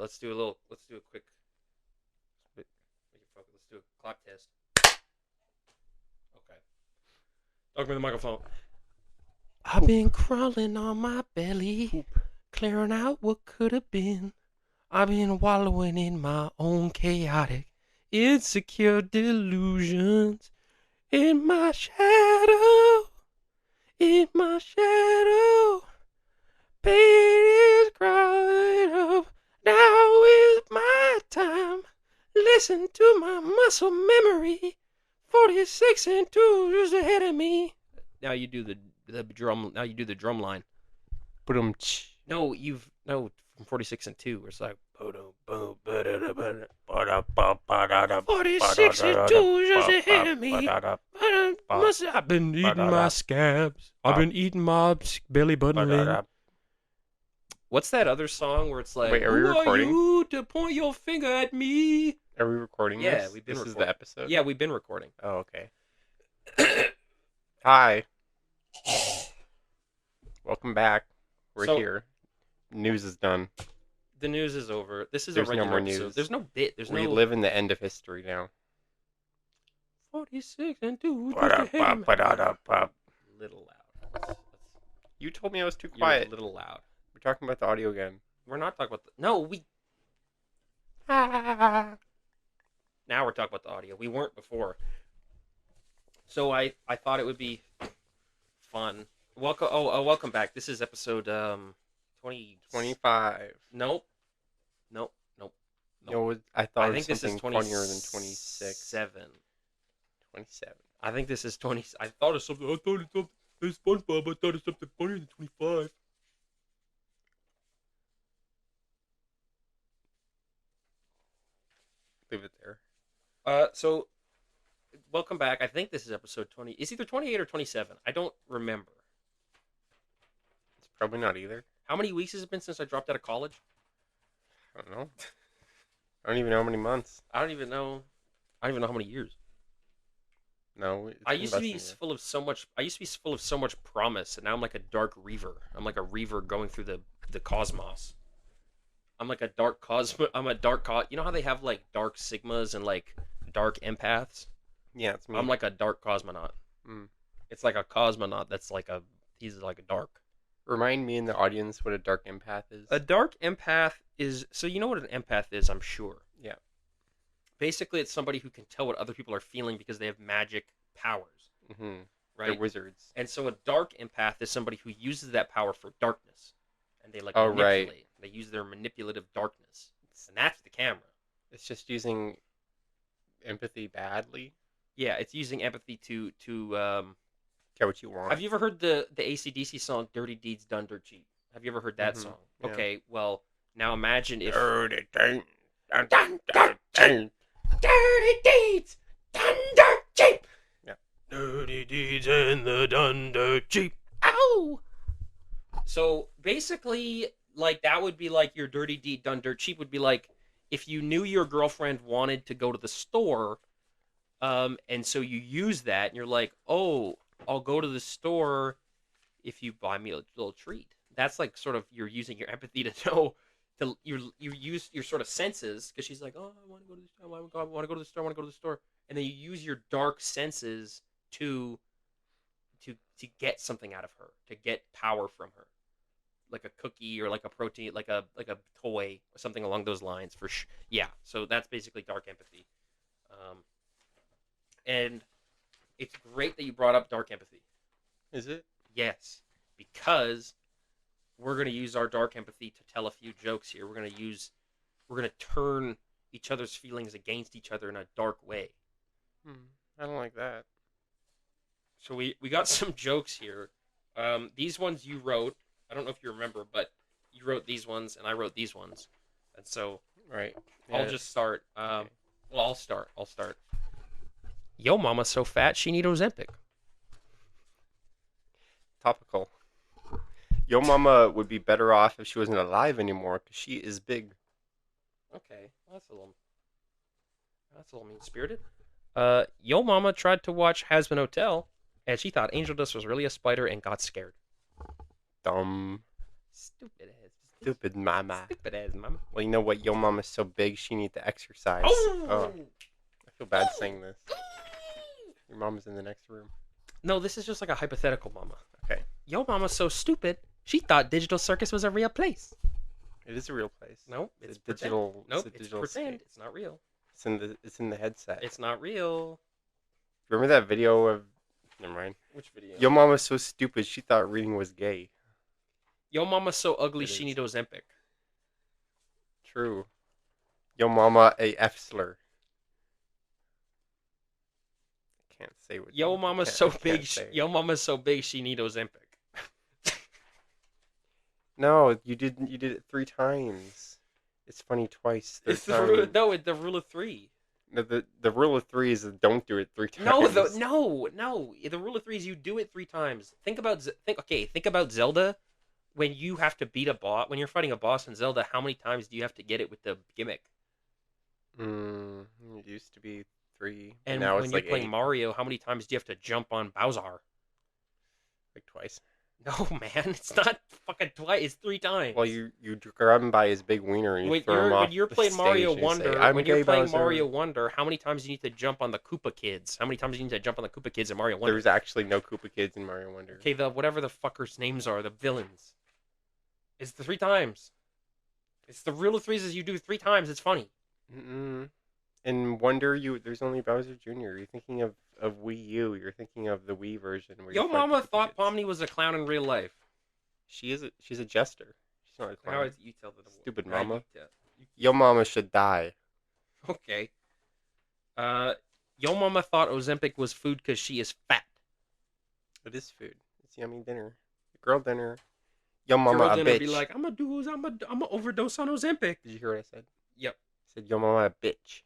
let's do a quick. Make it focus. Let's do a clap test. Okay. Talk me the microphone. I've been crawling on my belly, clearing out what could have been. I've been wallowing in my own chaotic, insecure delusions. In my shadow, pain is crying up. Now is my time. Listen to my muscle memory. 46 and 2 years ahead of me. Now you do the drum. Now you do the drum line. No, from 46 and 2. Where it's like 46 and 2 years ahead of me. I've been eating my scabs. I've been eating my belly button. What's that other song where it's like, wait, are we recording? Who are you to point your finger at me? Are we recording this? Yeah, we've been This recording. is the episode? Yeah, we've been recording. Oh, okay. Hi. Welcome back. We're here. News is done. The news is over. This is There's a regular no more episode. news. There's no bit. We live in the end of history now. 46 and 2. Little loud. You told me I was too You're quiet. a little loud. We're talking about the audio again. We're not talking about No, we... Now we're talking about the audio. We weren't before. So I thought it would be fun. Welcome back. This is episode 20... 25. Nope. No, I thought it was this is something funnier than 26. 27. I think this is 20... I thought it's something... It's SpongeBob. I thought it's something funnier than 25. Leave it there. So, welcome back. I think this is episode 20. It's either 28 or 27. I don't remember. It's probably not either. How many weeks has it been since I dropped out of college? I don't know. I don't even know how many months. I don't even know how many years. No, I used to be full of so much promise, and now I'm like a dark reaver. I'm like a reaver going through the cosmos. I'm like a dark you know how they have like dark sigmas and like dark empaths? Yeah, it's me. I'm like a dark cosmonaut. It's like a cosmonaut he's like a dark. Remind me in the audience what a dark empath is. A dark empath is, so you know what an empath is, I'm sure. Yeah. Basically, it's somebody who can tell what other people are feeling because they have magic powers. Mm-hmm. Right? They're wizards. And so a dark empath is somebody who uses that power for darkness. And they manipulate. Right. They use their manipulative darkness. And that's the camera. It's just using empathy badly. Yeah, it's using empathy to get what you want. Have you ever heard the AC/DC song "Dirty Deeds Done Dirt Cheap"? Have you ever heard that song? Yeah. Okay, well now imagine if dirty deeds done dirt cheap. Yeah. Dirty deeds and the done dirt cheap. Ow! So basically, like that would be like your dirty deed done dirt cheap would be like if you knew your girlfriend wanted to go to the store, and so you use that, and you're like, oh, I'll go to the store if you buy me a little treat. That's like sort of you're using your empathy to know. You use your sort of senses because she's like, oh, I want to go to the store. I want to go to the store. I want to go to the store. And then you use your dark senses to get something out of her, to get power from her, like a cookie or like a protein, like a toy or something along those lines. Yeah. So that's basically dark empathy. And it's great that you brought up dark empathy. Is it? Yes, because we're going to use our dark empathy to tell a few jokes here. We're going to turn each other's feelings against each other in a dark way. I don't like that. So we got some jokes here. These ones you wrote. I don't know if you remember, but you wrote these ones and I wrote these ones. And so right. Yeah. I'll just start. Well, I'll start. Yo, mama's so fat she need Ozempic. Topical. Yo mama would be better off if she wasn't alive anymore because she is big. Okay, that's a little mean-spirited. Yo mama tried to watch Hazbin Hotel, and she thought Angel Dust was really a spider and got scared. Dumb. Stupid ass. Stupid mama. Stupid ass mama. Well, you know what? Yo mama's so big, she needs to exercise. Oh! I feel bad saying this. Your mom's in the next room. No, this is just like a hypothetical mama. Okay. Yo mama's so stupid, she thought Digital Circus was a real place. It is a real place. No, it's digital. Nope, it's a it's digital pretend. state. It's not real. It's in the headset. It's not real. Remember that video of? Never mind. Which video? Yo mama's so stupid, she thought reading was gay. Yo mama's so ugly, It she is. need Ozempic. True. Yo mama a F slur. I can't say what. Yo mama's so big. say it. Yo mama's so big, she need Ozempic. No, you didn't. You did it 3 times. It's funny twice. It's time. the rule of 3. No, the rule of 3 is don't do it 3 times. No. The rule of 3 is you do it 3 times. Think about Zelda. When you have to beat a boss, when you're fighting a boss in Zelda, how many times do you have to get it with the gimmick? It used to be 3, And now when it's you're like playing 8. Mario, how many times do you have to jump on Bowser? Like twice. No, man, it's not fucking twice. It's 3 times. Well, you grab him by his big wiener and you throw him off when you're the playing stage Mario and you say, Wonder, "I'm when gay, you're playing Bowser." Mario Wonder, how many times do you need to jump on the Koopa Kids? How many times do you need to jump on the Koopa Kids in Mario Wonder? There's actually no Koopa Kids in Mario Wonder. Okay, whatever the fuckers' names are, the villains. It's the 3 times. It's the rule of 3s is you do 3 times. It's funny. In Wonder, there's only Bowser Jr. You're thinking of Wii U. You're thinking of the Wii version. Where Yo you fight mama Koopa thought Kids. Pomni was a clown in real life. She's a jester. She's not a How clown. is you tell the Stupid Nah, mama. you tell. Yo mama should die. Okay. Yo mama thought Ozempic was food because she is fat. It is food. It's yummy dinner. Girl dinner. Yo mama Girl a dinner bitch. be like, I'm gonna overdose on Ozempic. Did you hear what I said? Yep. I said yo mama a bitch.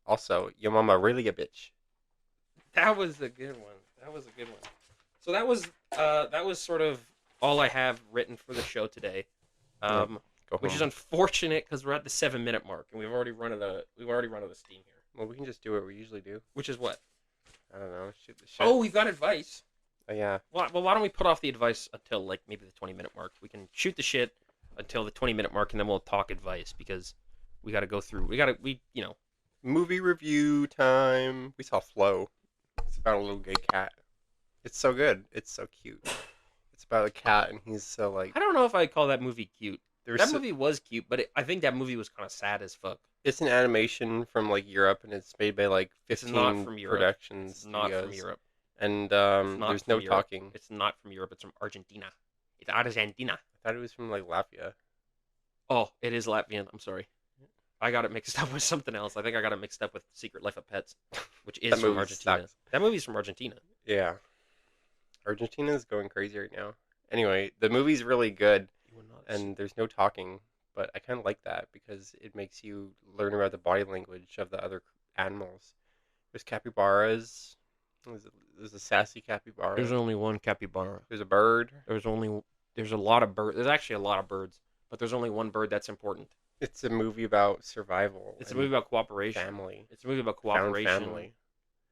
Also, yo mama really a bitch. That was a good one. So that was sort of all I have written for the show today. Go Which is home. unfortunate because we're at the 7-minute mark and we've already run out of steam here. Well, we can just do what we usually do. Which is what? I don't know. Shoot the shit. Oh, we've got advice. Oh, yeah. Well, why don't we put off the advice until like maybe the 20-minute mark? We can shoot the shit until the 20-minute mark and then we'll talk advice because we got to go through. Movie review time. We saw Flow. It's about a little gay cat. It's so good. It's so cute. It's about a cat and he's so like. I don't know if I call that movie cute. That movie was cute, but I think that movie was kind of sad as fuck. It's an animation from like Europe and it's made by like 15 It's not from Europe. productions. It's not from studios. Europe. And It's not there's from no Europe. talking. It's not from Europe. It's from Argentina. It's Argentina. I thought it was from like Latvia. Oh, it is Latvian. I'm sorry. I got it mixed up with something else. I think I got it mixed up with Secret Life of Pets, which is That from movie Argentina. sucks. That movie's from Argentina. Yeah. Argentina's going crazy right now. Anyway, the movie's really good and there's no talking, but I kind of like that because it makes you learn about the body language of the other animals. There's capybaras. There's a sassy capybara. There's only one capybara. There's a bird. There's a lot of birds. There's actually a lot of birds, but there's only one bird that's important. It's a movie about survival. It's a and movie about cooperation. family. It's a movie about Found cooperation. family.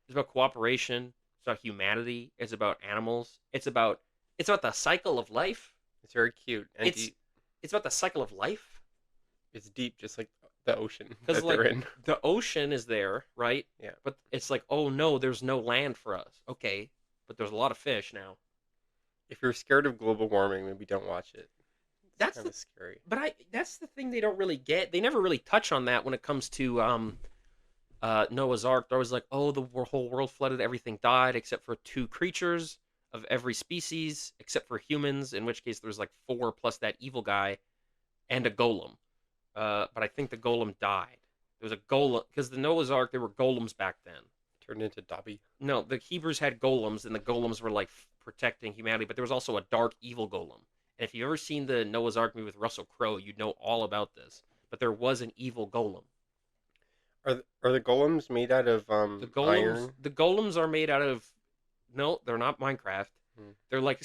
It's about cooperation. It's about humanity. It's about animals. It's about the cycle of life. It's very cute and It's deep. It's about the cycle of life. It's deep, just like the ocean Because that they're in. the ocean is there, right? Yeah. But it's like, oh no, there's no land for us. Okay, but there's a lot of fish now. If you're scared of global warming, maybe don't watch it. It's That's kind of scary. But that's the thing they don't really get. They never really touch on that when it comes to Noah's Ark. They're always like, oh, the whole world flooded, everything died except for 2 creatures of every species, except for humans, in which case there's like 4 plus that evil guy and a golem. But I think the golem died. There was a golem, because the Noah's Ark, there were golems back then. Turned into Dobby. No, the Hebrews had golems, and the golems were like protecting humanity, but there was also a dark evil golem. And if you've ever seen the Noah's Ark movie with Russell Crowe, you'd know all about this. But there was an evil golem. Are the golems made out of iron? The golems are made out of. No, they're not Minecraft. They're like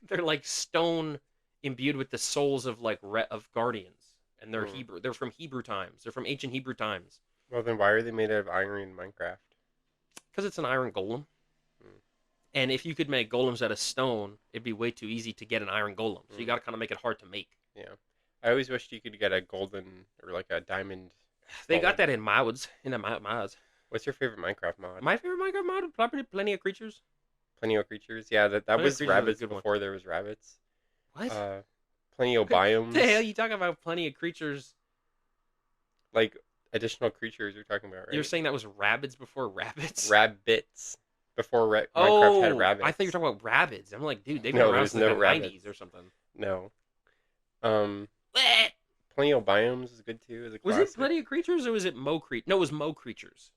they're like stone imbued with the souls of like of guardians, and they're Hebrew. They're from Hebrew times. They're from ancient Hebrew times. Well, then why are they made out of iron in Minecraft? Because it's an iron golem. And if you could make golems out of stone, it'd be way too easy to get an iron golem. So you got to kind of make it hard to make. Yeah. I always wished you could get a golden or like a diamond They got skull. that in mods. In the mods. What's your favorite Minecraft mod? My favorite Minecraft mod, probably Plenty of Creatures. Plenty of creatures. Yeah, that Plenty of was Creatures is a rabbits good one. before there was rabbits. What? Plenty of What the hell biomes. you talking about? Plenty of Creatures. Like additional creatures you're talking about, You're right? saying that was rabbits before rabbits? Rabbits. Before Minecraft had Oh, I rabbits. thought you were talking about rabbits. I'm like, dude, they've been No, around there's since like no the rabbits. 90s or something. No. Um, Bleh. Plenty of biomes is good too. As a Was it classic. Plenty of Creatures or was it Mo Creatures? No, it was Mo Creatures.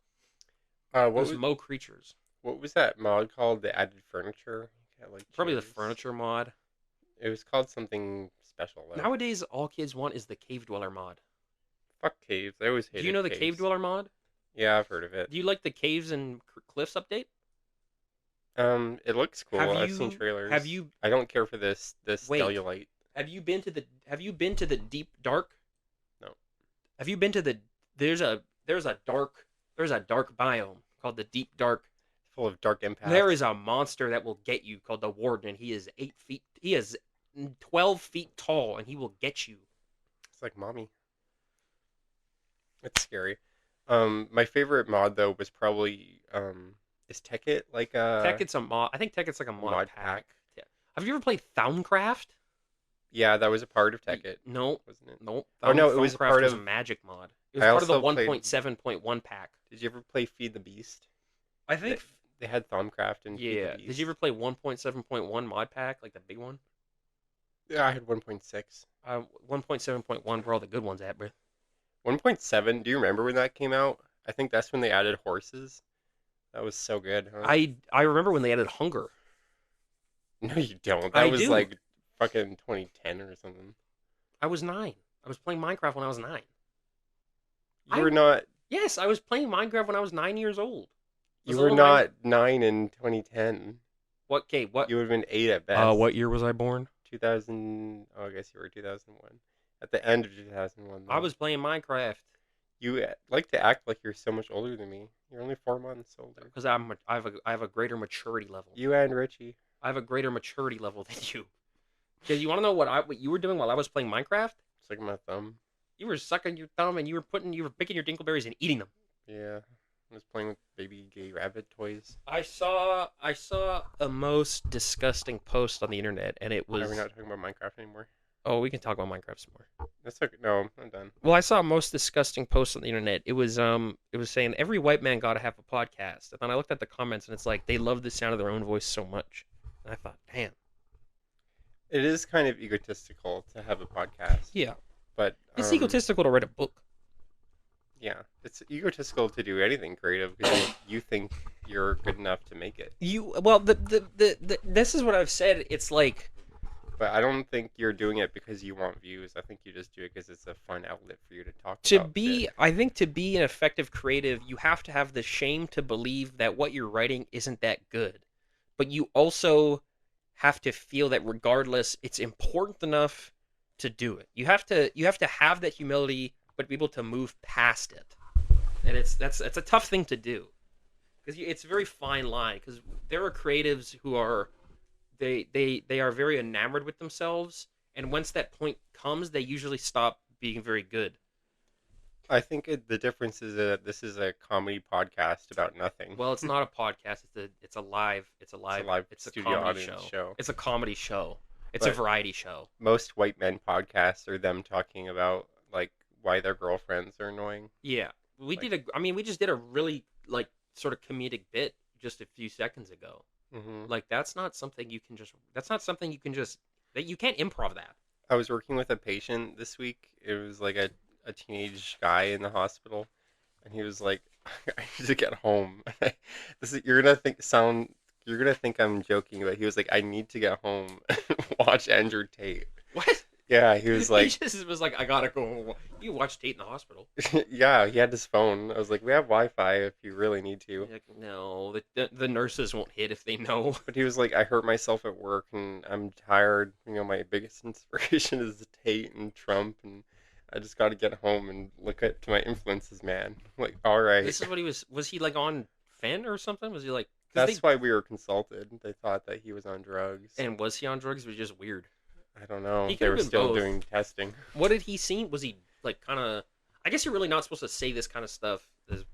What It was was Mo Creatures. what was that mod called? The added furniture. Yeah, like Probably the chairs. furniture mod. It was called something special though. Nowadays, all kids want is the Cave Dweller mod. Fuck caves. I always hated. Do you know the caves. Cave Dweller mod? Yeah, I've heard of it. Do you like the Caves and Cliffs update? It looks cool. Have I've you- seen trailers. have you- I don't care for this Wait. cellulite. Have you been to the Deep Dark? No. Have you been to the there's a dark biome called the Deep Dark. Full of dark impacts. There is a monster that will get you called the Warden, and he is 8 feet. He is 12 feet tall, and he will get you. It's like mommy. It's scary. My favorite mod though was probably is Tekkit like a Tekkett's a mod. I think Tekkett's like a mod, mod pack. pack. Yeah. Have you ever played Thaumcraft? Yeah, that was a part of Tekkit, No, wasn't it? no. Oh, no, it was Thaumcraft part was of- a magic mod. It was I part of the also played- 1.7.1 pack. Did you ever play Feed the Beast? I think. They had Thaumcraft and Feed Yeah. the Beast. Did you ever play 1.7.1 mod pack, like the big one? Yeah, I had 1.6. 1.7.1, where all the good ones at, bro. 1.7. Do you remember when that came out? I think that's when they added horses. That was so good, huh? I remember when they added hunger. No, you don't. That I was do. like fucking 2010 or something. I was 9. I was playing Minecraft when I was 9. You were not. Yes, I was playing Minecraft when I was 9 years old. Was You a were little not 9 in 2010. What? Okay, what? You would have been 8 at best. What year was I born? 2000. Oh, I guess you were 2001. At the end of 2001. I was playing Minecraft You like to act like you're so much older than me. You're only 4 months older. because I have a greater maturity level. You and Richie. I have a greater maturity level than you. Because you want to know what you were doing while I was playing Minecraft? Sucking my thumb. You were sucking your thumb and you were picking your dingleberries and eating them. Yeah. I was playing with baby gay rabbit toys. I saw a most disgusting post on the internet, and it Are we was. not talking about Minecraft anymore? Oh, we can talk about Minecraft some more. That's okay. No, I'm done. Well, I saw a most disgusting post on the internet. It was saying every white man got to have a podcast, and then I looked at the comments, and it's like they love the sound of their own voice so much, and I thought, damn. It is kind of egotistical to have a podcast. Yeah, But it's egotistical to write a book. Yeah, it's egotistical to do anything creative because you think you're good enough to make it. This is what I've said. It's like But I don't think you're doing it because you want views. I think you just do it because it's a fun outlet for you to talk to about. be. shit. I think to be an effective creative, you have to have the shame to believe that what you're writing isn't that good, but you also have to feel that regardless, it's important enough to do it. You have to have that humility, but be able to move past it. And that's a tough thing to do because it's a very fine line. Because there are creatives who are they are very enamored with themselves, and once that point comes, they usually stop being very good. I think the difference is that this is a comedy podcast about nothing. Well, it's not a podcast. It's a live studio comedy audience show. It's a comedy show. It's a But- variety show. Most white men podcasts are them talking about like why their girlfriends are annoying. Yeah, we just did a really like sort of comedic bit just a few seconds ago. Hmm Like that's not something you can just. That you can't improv that. I was working with a patient this week. It was like a teenage guy in the hospital, and he was like, "I need to get home." You're gonna think I'm joking, but he was like, "I need to get home and watch Andrew Tate." What? Yeah, he was like, he just was like, I gotta go. You watch Tate in the hospital. yeah, he had his phone. I was like, "We have Wi-Fi if you really need to." Like, no, the nurses won't hit if they know. But he was like, "I hurt myself at work and I'm tired. You know, my biggest inspiration is Tate and Trump, and I just got to get home and look at to my influences, man." I'm like, all right. This is what he was. Was he like on Fen or something? Was he like? That's why we were consulted. They thought that he was on drugs. And was he on drugs? It was just weird. I don't know. He They could have were been still both. doing testing. What did he seem? Was he like kind of? I guess you're really not supposed to say this kind of stuff.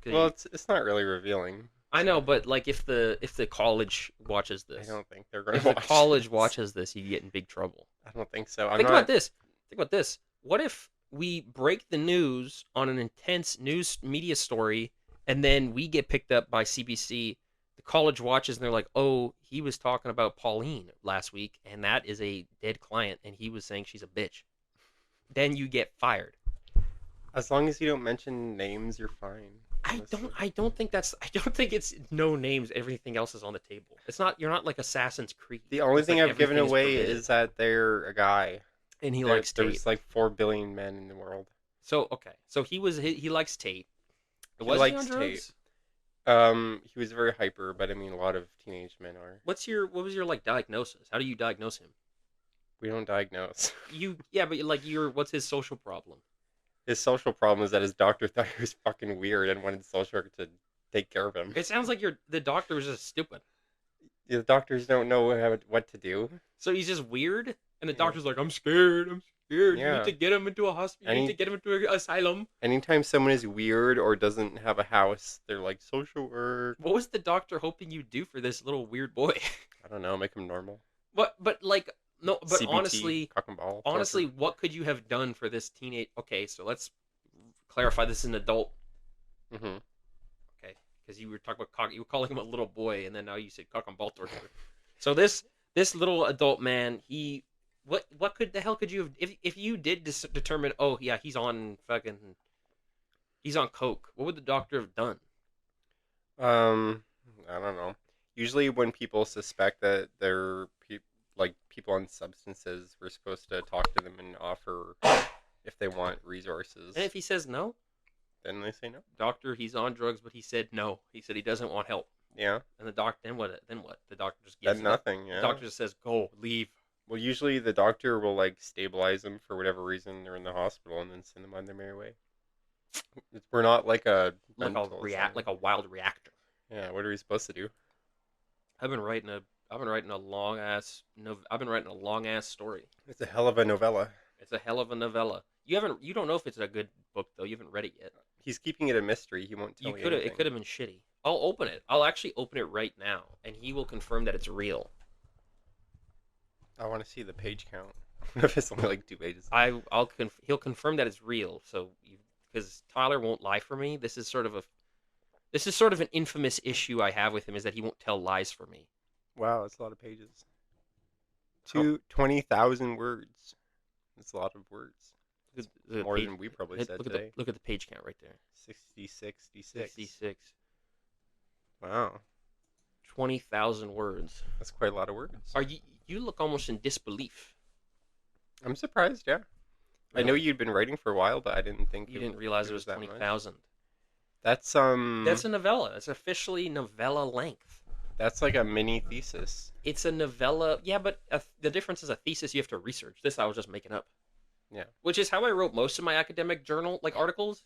Well, it's not really revealing. I know, but like if the college watches I this, don't think they're going if to the watch college this. watches this, you get in big trouble. I don't think so. I'm Think not. about this. Think about this. What if we break the news on an intense news media story, and then we get picked up by CBC? The college watches, and they're like, "Oh, he was talking about Pauline last week, and that is a dead client, and he was saying she's a bitch." Then you get fired. As long as you don't mention names, you're fine. Honestly. I don't think that's. I don't think it's no names. Everything else is on the table. It's not. You're not like Assassin's Creed. The only It's thing like I've given everything away permitted. is that they're a guy. And he likes Tate. There's like 4 billion men in the world. So okay, so he likes Tate. He Was likes he on drugs? Tate. He was very hyper, but I mean, a lot of teenage men are. What was your like diagnosis? How do you diagnose him? We don't diagnose. But like what's his social problem? His social problem is that his doctor thought he was fucking weird and wanted the social worker to take care of him. It sounds like the doctor was just stupid. The doctors don't know what to do. So he's just weird, and the Yeah. doctor's like, I'm scared. You Yeah. need to get him into a hospital. You need to get him into an asylum. Anytime someone is weird or doesn't have a house, they're like, social work. What was the doctor hoping you'd do for this little weird boy? I don't know, make him normal. But like no, but CBT, honestly, cock and ball, honestly, torture. what could you have done for this teenage? Okay, so let's clarify. This is an adult. Mhm. Okay, because you were talking about cock. You were calling him a little boy, and then now you said cock and ball torture. So this little adult man, what could the hell could you have if you did determine? Oh yeah, he's on coke. What would the doctor have done? I don't know. Usually, when people suspect that they're like people on substances, we're supposed to talk to them and offer if they want resources. And if he says no, Then they say no. doctor, he's on drugs, but he said no. He said he doesn't want help. Yeah. And the doc, then what? Then what? The doctor just gives Then nothing. Yeah. The doctor just says, "Go, leave." Well, usually the doctor will like stabilize them for whatever reason they're in the hospital and then send them on their merry way. We're not like a mental asylum. Like a wild reactor. Yeah. What are we supposed to do? I've been writing a long ass story. It's a hell of a novella. It's a hell of a novella. You don't know if it's a good book though. You haven't read it yet. He's keeping it a mystery. He won't tell you anything. It could have been shitty. I'll open it. I'll actually open it right now, and he will confirm that it's real. I want to see the page count. If it's only like 2 pages. He'll confirm that it's real. So because Tyler won't lie for me. This is sort of an infamous issue I have with him, is that he won't tell lies for me. Wow, that's a lot of pages. 20,000 words. That's a lot of words. More than we probably said today. Look at the page count right there. 66. 66. Wow. 20,000 words. That's quite a lot of words. You look almost in disbelief. I'm surprised, yeah. I know you'd been writing for a while, but I didn't think you didn't realize it was that much. 20,000. That's That's a novella. That's officially novella length. That's like a mini thesis. It's a novella. Yeah, but the difference is a thesis you have to research. This I was just making up. Yeah. Which is how I wrote most of my academic journal articles.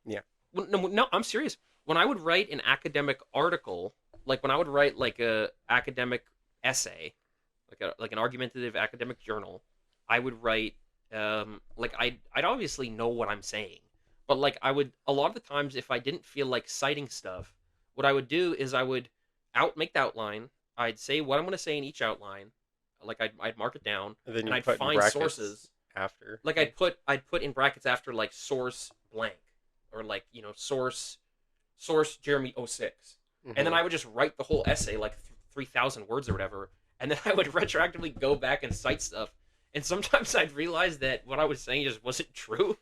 Yeah. No, I'm serious. When I would write an academic article, like when I would write like a academic essay, like an argumentative academic journal, I would write I'd obviously know what I'm saying, but like I would, a lot of the times if I didn't feel like citing stuff, what I would do is I would make the outline. I'd say what I'm going to say in each outline. Like I'd mark it down, And then and you I'd put in find brackets sources. after. Like I'd put in brackets after like source blank, or like source Jeremy 06. And then I would just write the whole essay, like 3,000 words or whatever, and then I would retroactively go back and cite stuff. And sometimes I'd realize that what I was saying just wasn't true.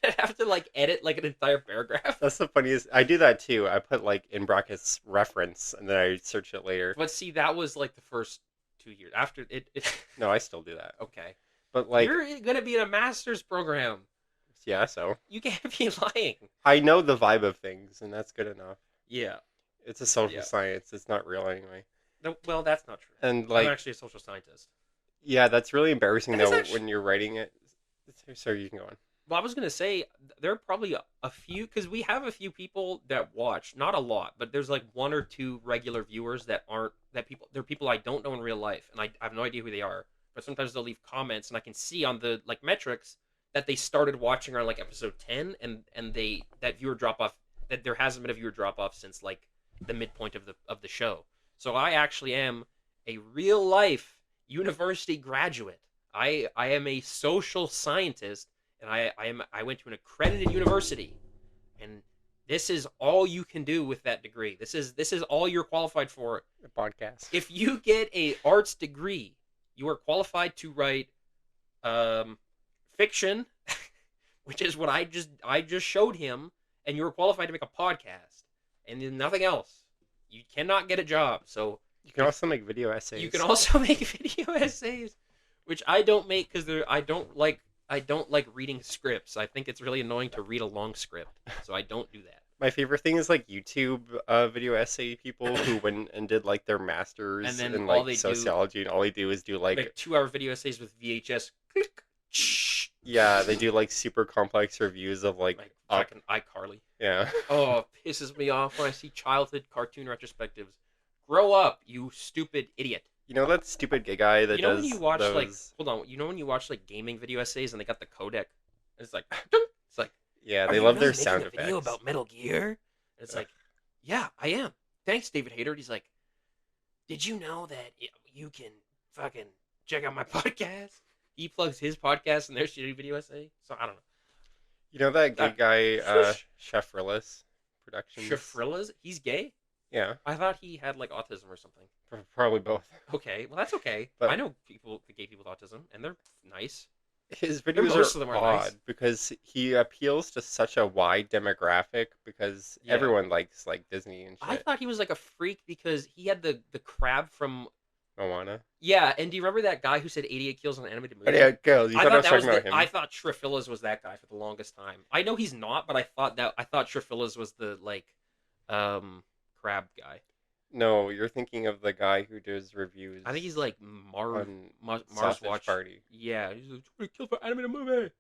I'd have to like edit like an entire paragraph. That's the funniest. I do that too. I put like in brackets reference, and then I search it later. But see, that was like the first 2 years. After it No, I still do that. Okay. But like, you're gonna be in a master's program. yeah, so You can't be lying. I know the vibe of things, and that's good enough. Yeah. It's a social Yeah. science. It's not real anyway. No, well, that's not true. And I'm like, actually a social scientist. yeah, that's really embarrassing That is though actually- when you're writing it. Sorry, you can go on. Well, I was gonna say there are probably a few, because we have a few people that watch, not a lot, but there's like 1 or 2 regular viewers that aren't they're people I don't know in real life, and I have no idea who they are. but sometimes they'll leave comments, and I can see on the like metrics that they started watching around like episode 10, and they that viewer drop off that there hasn't been a viewer drop off since like the midpoint of the show. So I actually am a real life university graduate. I am a social scientist, and I went to an accredited university, and this is all you can do with that degree. This is all you're qualified for. A podcast. If you get a arts degree, you are qualified to write fiction, which is what I just showed him, and you are qualified to make a podcast, and then nothing else. You cannot get a job. So you can also make video essays. You can also make video essays, which I don't make because I don't like reading scripts. I think it's really annoying to read a long script, so I don't do that. My favorite thing is like YouTube video essay people who went and did like their masters And then in all like they sociology, and all they do is do like Make 2-hour video essays with VHS. yeah, they do like super complex reviews of like fucking iCarly. yeah. Oh, it pisses me off when I see childhood cartoon retrospectives. Grow up, you stupid idiot. You know that stupid gay guy that You know does when you watch those... like hold on, you know when you watch like gaming video essays and they got the codec? It's like it's like yeah, "Are they you love really their making sound a effects. video about Metal Gear? And it's like, yeah, I am. Thanks, David Hayter. He's like, did you know that you can fucking check out my podcast? He plugs his podcast and their shitty video essay. So I don't know. You know that gay guy, Chef Rillis Productions? Shafrillas? He's gay? Yeah, I thought he had like autism or something. probably both. Okay, well that's okay. But I know gay people with autism, and they're nice. His Most videos of them are are odd nice. because he appeals to such a wide demographic because Yeah. everyone likes like Disney and I shit. thought he was like a freak because he had the crab from Moana. yeah. And do you remember that guy who said 88 kills on an animated movie? Yeah, girls. You I thought I thought was that was talking about him. I thought Shrifilas was that guy for the longest time. I know he's not, but I thought Shrifilas was the like crab guy. No, you're thinking of the guy who does reviews. I think he's like Mars Sausage Watch Party. Yeah, he's like 20 kills for animated movie.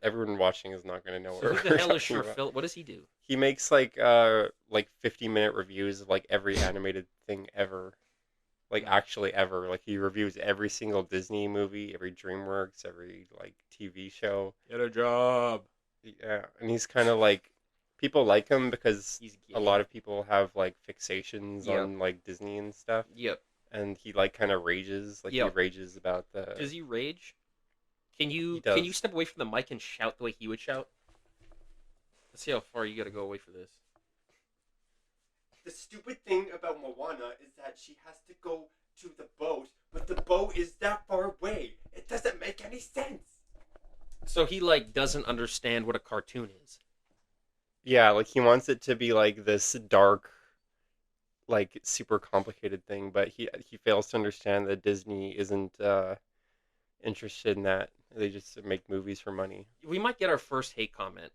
Everyone watching is not going to know So what who we're the hell is talking about. Shrifil? What does he do? He makes like 50-minute reviews of like every animated thing ever. Like actually ever. Like he reviews every single Disney movie, every DreamWorks, every like TV show. Get a job. Yeah, and he's kind of like people like him because He's gay. a lot of people have like fixations Yep. on like Disney and stuff. Yep. And he like kind of rages, like Yep. he rages about the. Does he rage? Can you He does. step away from the mic and shout the way he would shout? Let's see how far you got to go away for this. The stupid thing about Moana is that she has to go to the boat, but the boat is that far away. It doesn't make any sense. So he like doesn't understand what a cartoon is. Yeah, like he wants it to be like this dark, like super complicated thing, but he fails to understand that Disney isn't interested in that. They just make movies for money. We might get our first hate comment.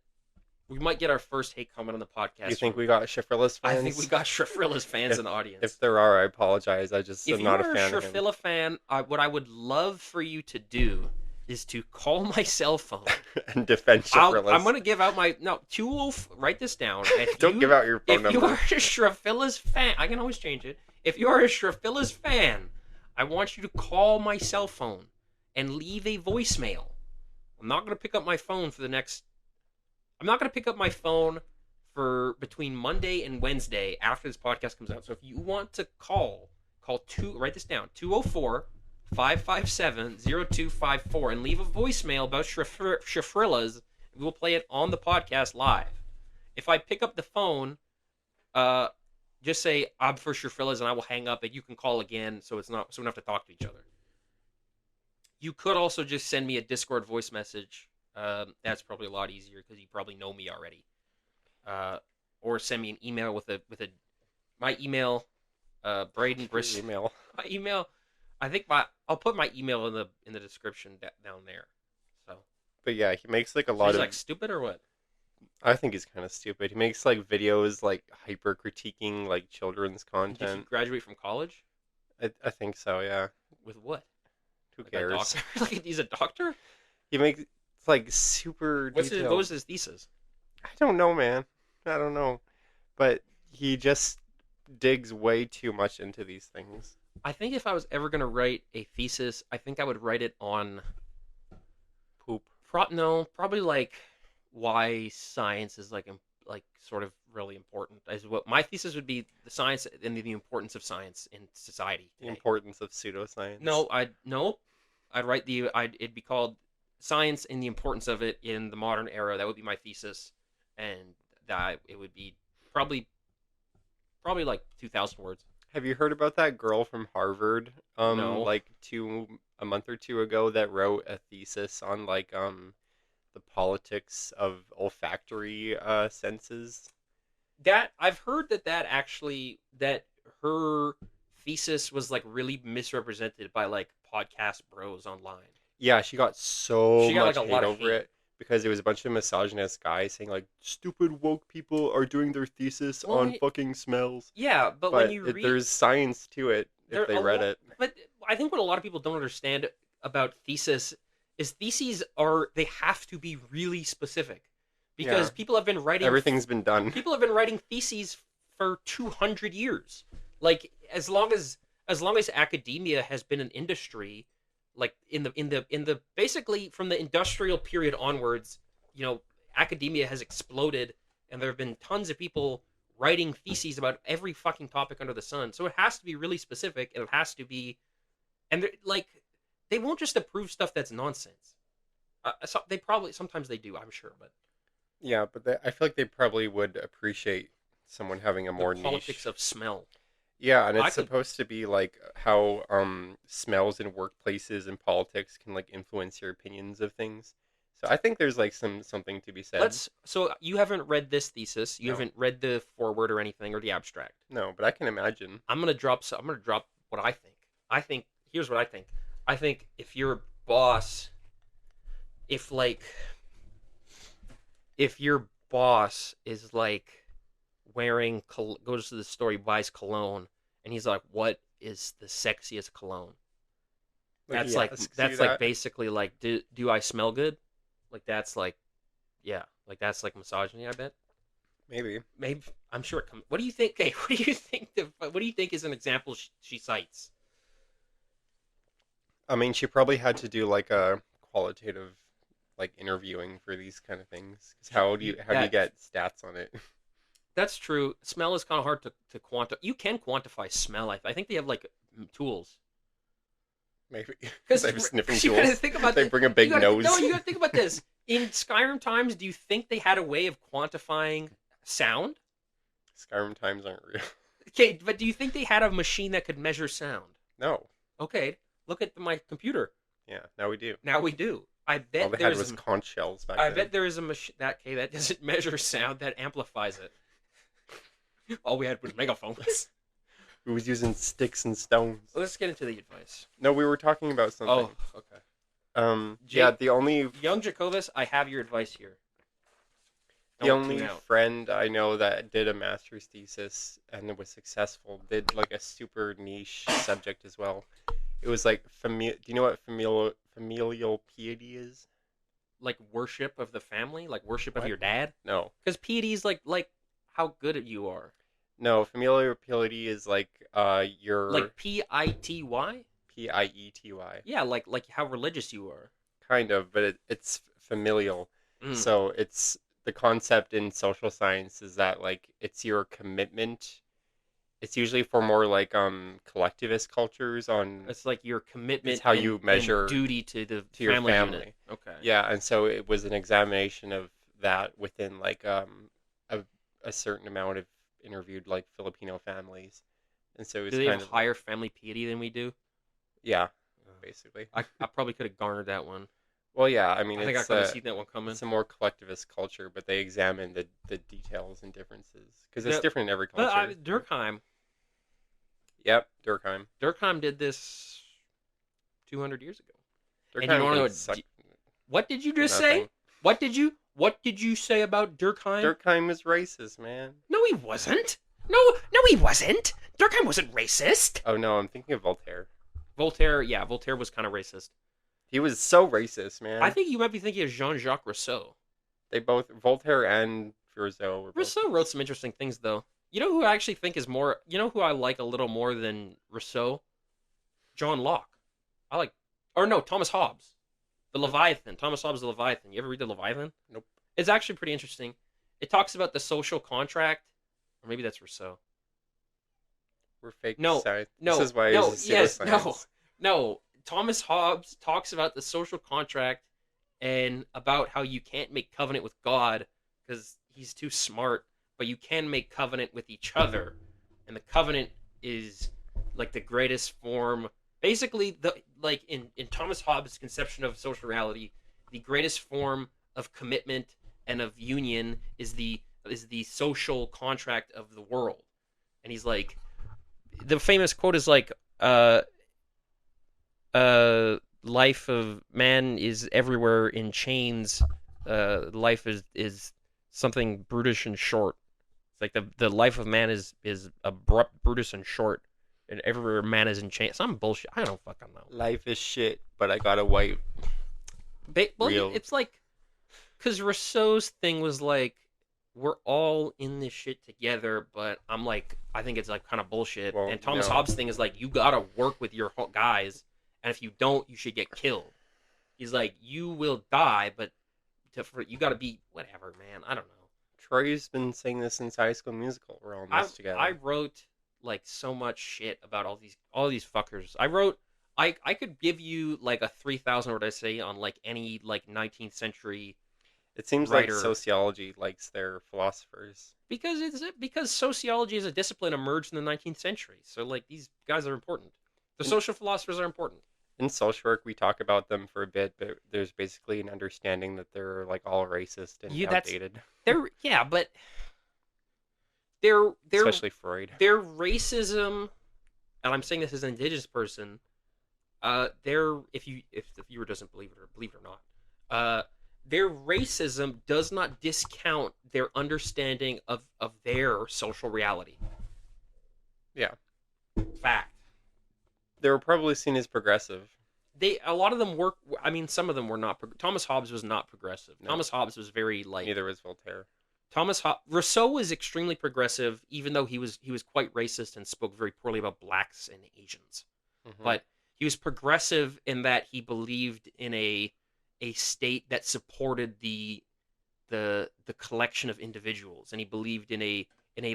We might get our first hate comment on the podcast. You think we got Shifferless fans? I think we got Shrifilas fans in the audience. If there are, I apologize. I just If am you not are a fan a of him. Shrifila fan, what I would love for you to do is to call my cell phone. And defend Shifferless. I'm going to give out my... No, 20... Write this down. Don't give out your phone If number. you are a Shrifila's fan... I can always change it. If you are a Shrifila's fan, I want you to call my cell phone and leave a voicemail. I'm not going to pick up my phone for the next... I'm not going to pick up my phone for between Monday and Wednesday after this podcast comes out. So if you want to call write this down, 204-557-0254 and leave a voicemail about Shifrillas. We will play it on the podcast live. If I pick up the phone, just say I'm for Shifrillas and I will hang up and you can call again so we don't have to talk to each other. You could also just send me a Discord voice message. That's probably a lot easier because you probably know me already. Or send me an email with my email, Braden Briss. Email. My email. I think I'll put my email in the description down there. So. But yeah, he makes like a So lot he's of. like stupid or what? I think he's kind of stupid. He makes like videos like hyper critiquing like children's Did he content. graduate from college? I think so. Yeah. With what? Who Like a cares? doctor? Like he's a doctor? He makes like super detailed. What was his thesis? I don't know, man. I don't know. But he just digs way too much into these things. I think if I was ever gonna write a thesis, I think I would write it on Poop. no, probably like why science is like sort of really important. As what my thesis would be: the science and the importance of science in society The today. importance of pseudoscience. I'd write it'd be called science and the importance of it in the modern era. That would be my thesis, and that it would be probably like 2,000 words. Have you heard about that girl from Harvard? No, Like a month or two ago, that wrote a thesis on like the politics of olfactory senses. that I've heard that actually that her thesis was like really misrepresented by like podcast bros online. Yeah, she got so She got like much a hate lot of over hate. it because it was a bunch of misogynist guys saying like stupid woke people are doing their thesis Well, on fucking smells. yeah, but when But you read there's science to it if there they a read lot, it. but I think what a lot of people don't understand about theses they have to be really specific because Yeah, everything's been done. people have been writing theses for 200 years. Like as long as academia has been an industry, like in the basically from the industrial period onwards, academia has exploded, and there have been tons of people writing theses about every fucking topic under the sun. So it has to be really specific, and it has to be, and like they won't just approve stuff that's nonsense. They probably sometimes they do, I'm sure, but Yeah, but I feel like they probably would appreciate someone having a the more politics niche. of smell. Yeah, and I it's could supposed to be like how smells in workplaces and politics can like influence your opinions of things. So I think there's like something to be said. let's. So you haven't read this thesis. You No. haven't read the foreword or anything or the abstract. No, but I can imagine. I'm gonna drop what I think. I think here's what I think. I think if you're a boss, if like if your boss is like goes to the store, he buys cologne, and he's like, "What is the sexiest cologne?" Like That's he like asks you that's like that. basically like, do I smell good? Like that's like, yeah, like that's like misogyny. I bet. Maybe. Maybe I'm sure it comes. What do you think? Okay, what do you think is an example she cites? I mean, she probably had to do like a qualitative like interviewing for these kind of things. 'Cause how do you That get stats on it? that's true. Smell is kind of hard to quantify. You can quantify smell. I think they have like tools. Maybe Because they have sniffing you gotta tools. think about They bring a big nose. No, you gotta think about this. In Skyrim times, do you think they had a way of quantifying sound? Skyrim times aren't real. Okay, but do you think they had a machine that could measure sound? No. Okay, look at my computer. Yeah, now we do. Now we do. I All bet they had there's was a, conch shells back I then. bet there is a machine that doesn't measure sound, that amplifies it. All we had was megaphones. We was using sticks and stones. Let's get into the advice. No, we were talking about something. Oh, okay. Yeah, Jake, the only Young Jacobus, I have your advice here. the Don't only tune out. friend I know that did a master's thesis and it was successful did like a super niche subject as well. It was like do you know what familial piety is? Like worship of the family, like worship of What? your dad, No. because piety is like how good you are, No, familial piety is like your like pity. piety. Yeah, like how religious you are. Kind of, but it's familial. Mm. So it's the concept in social science is that like it's your commitment. It's usually for more like collectivist cultures on It's like your commitment. It's how you and measure duty to the to your family family. unit. Okay. Yeah, and so it was an examination of that within like a certain amount of interviewed like Filipino families. And so it Do was they kind have of higher family piety than we do? yeah, basically. I probably could have garnered that one. Well, yeah, I mean I think I it's could have seen that one coming. it's a more collectivist culture, but they examine the details and differences because it's The- different in every But culture. Durkheim Yep, Durkheim. did this 200 years ago. And you Durkheim wanna know can suck What did you just say? nothing. What did you say about Durkheim? Durkheim is racist, man. No, he wasn't. No, he wasn't. Durkheim wasn't racist. Oh no, I'm thinking of Voltaire. Voltaire was kind of racist. He was so racist, man. I think you might be thinking of Jean-Jacques Rousseau. They both Voltaire and Rousseau were both. Rousseau wrote some interesting things, though. You know who I actually think is more. You know who I like a little more than Rousseau? John Locke. I like, or no, Thomas Hobbes, the Leviathan. Thomas Hobbes, the Leviathan. You ever read the Leviathan? Nope. It's actually pretty interesting. It talks about the social contract, or maybe that's Rousseau. We're fake No, science. This no, is why no, it's yes, no, pseudoscience. no. Thomas Hobbes talks about the social contract and about how you can't make covenant with God because he's too smart, but you can make covenant with each other. And the covenant is like the greatest form. Basically, the like in Thomas Hobbes' conception of social reality, the greatest form of commitment and of union is the social contract of the world. And he's like, the famous quote is like, life of man is everywhere in chains. Life is something brutish and short. It's like the life of man is abrupt, brutish, and short, and everywhere man is in chains. Some bullshit. I don't fucking know. Life is shit, but I got a white Well, real. it's like because Rousseau's thing was like we're all in this shit together, but I'm like I think it's like kind of bullshit. Well, And Thomas no. Hobbes' thing is like you gotta work with your guys, and if you don't, you should get killed. He's like you will die, but you gotta be whatever, man. I don't know. Troy's been saying this since High School Musical. We're all in this together. I wrote like so much shit about all these fuckers. I could give you like a 3,000 word essay on like any like 19th century It seems writer like sociology likes their philosophers. because sociology as a discipline emerged in the 19th century. So like these guys are important. The In, social philosophers are important. in social work, we talk about them for a bit, but there's basically an understanding that they're like all racist and Yeah, outdated. but their Especially Freud. their racism, and I'm saying this as an indigenous person, their if the viewer doesn't believe it or not, their racism does not discount their understanding of their social reality. Yeah. Fact. They were probably seen as progressive. A lot of them work. I mean, some of them were not. Thomas Hobbes was not progressive. No. Thomas Hobbes was very like. Neither was Voltaire. Rousseau was extremely progressive, even though he was quite racist and spoke very poorly about blacks and Asians. Mm-hmm. But he was progressive in that he believed in a state that supported the collection of individuals, and he believed in a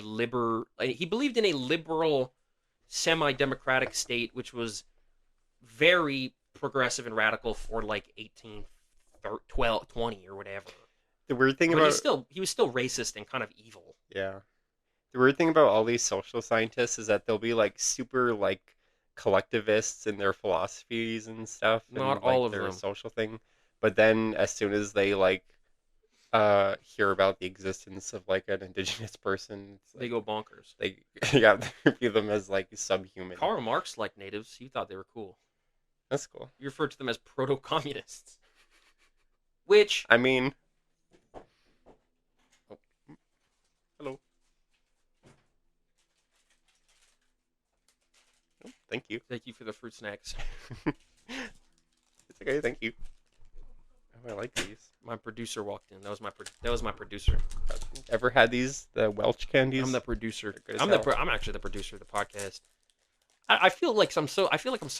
liberal semi-democratic state, which was very progressive and radical for like 1820 or whatever. The weird thing But about he was still racist and kind of evil. yeah, the weird thing about all these social scientists is that they'll be like super like collectivists in their philosophies and stuff, and Not like all of their them. social thing. But then as soon as they like hear about the existence of like an indigenous person, it's They like, go bonkers. they yeah, they view them as like subhuman. Karl Marx liked natives. He thought they were cool. That's cool. He referred to them as proto-communists. Which I mean, oh, hello. Oh, thank you. thank you for the fruit snacks. It's okay. Thank you. Oh, I like these. My producer walked in. That was my producer. Ever had these the Welch candies? I'm the producer. They're good as I'm hell. I'm actually the producer of the podcast. I feel like I'm so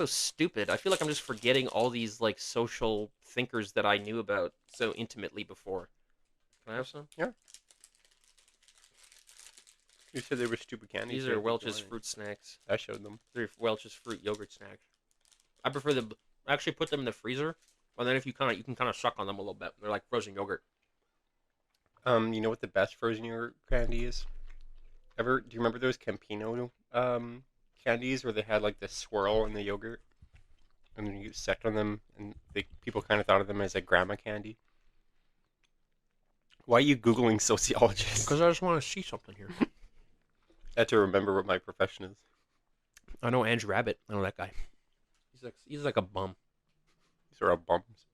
stupid. I feel like I'm just forgetting all these like social thinkers that I knew about so intimately before. Can I have some? You said they were stupid candies. These are Welch's fruit snacks. I showed them. They're Welch's fruit yogurt snacks. I prefer actually put them in the freezer, and then if you can kind of suck on them a little bit. They're like frozen yogurt. You know what the best frozen yogurt candy is? Do you remember those Campino candies where they had like the swirl in the yogurt, and then you sucked on them, and people kind of thought of them as a grandma candy? Why are you googling sociologists? Because I just want to see something here. I had to remember what my profession is. I know Andrew Rabbit. I know that guy. He's like a bum. These are all bums.